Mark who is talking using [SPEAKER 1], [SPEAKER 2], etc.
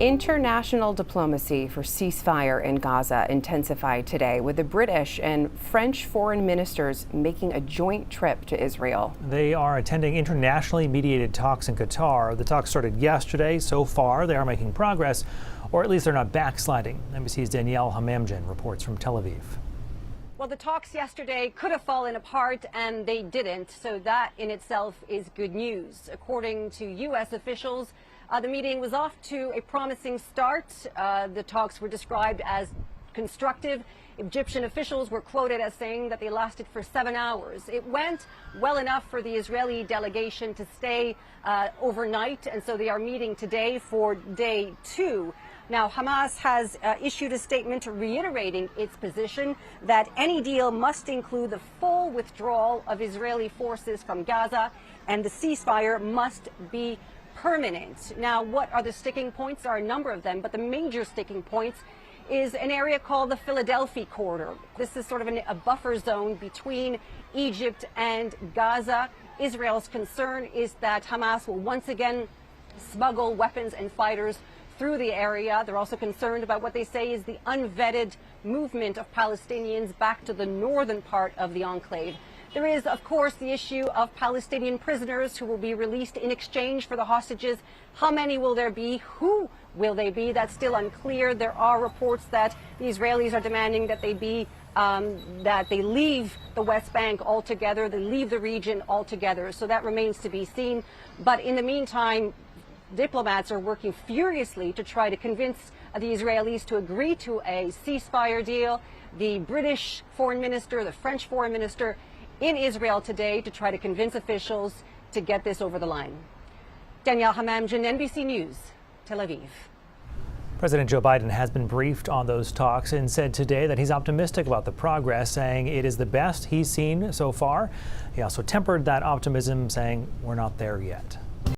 [SPEAKER 1] International diplomacy for ceasefire in Gaza intensified today, with the British and French foreign ministers making a joint trip to Israel.
[SPEAKER 2] They are attending internationally mediated talks in Qatar. The talks started yesterday. So far, they are making progress, or at least they're not backsliding. NBC's Israel-Hamas-conflict reports from Tel Aviv.
[SPEAKER 3] Well, the talks yesterday could have fallen apart, and they didn't, so that in itself is good news. According to U.S. officials, the meeting was off to a promising start. The talks were described as constructive. Egyptian officials were quoted as saying that they lasted for 7 hours. It went well enough for the Israeli delegation to stay overnight, and so they are meeting today for day 2. Now, Hamas has issued a statement reiterating its position that any deal must include the full withdrawal of Israeli forces from Gaza, and the ceasefire must be permanent. Now, what are the sticking points? There are a number of them, but the major sticking points is an area called the Philadelphia corridor. This is sort of a buffer zone between Egypt and Gaza. Israel's concern is that Hamas will once again smuggle weapons and fighters through the area. They're also concerned about what they say is the unvetted movement of Palestinians back to the northern part of the enclave. There is, of course, the issue of Palestinian prisoners who will be released in exchange for the hostages. How many will there be? Who will they be? That's still unclear. There are reports that the Israelis are demanding that they leave the West Bank altogether, they leave the region altogether. So that remains to be seen. But in the meantime, diplomats are working furiously to try to convince the Israelis to agree to a ceasefire deal. The British foreign minister, the French foreign minister in Israel today to try to convince officials to get this over the line. Danielle Hamamjan, NBC News, Tel Aviv.
[SPEAKER 2] President Joe Biden has been briefed on those talks and said today that he's optimistic about the progress, saying it is the best he's seen so far. He also tempered that optimism, saying we're not there yet.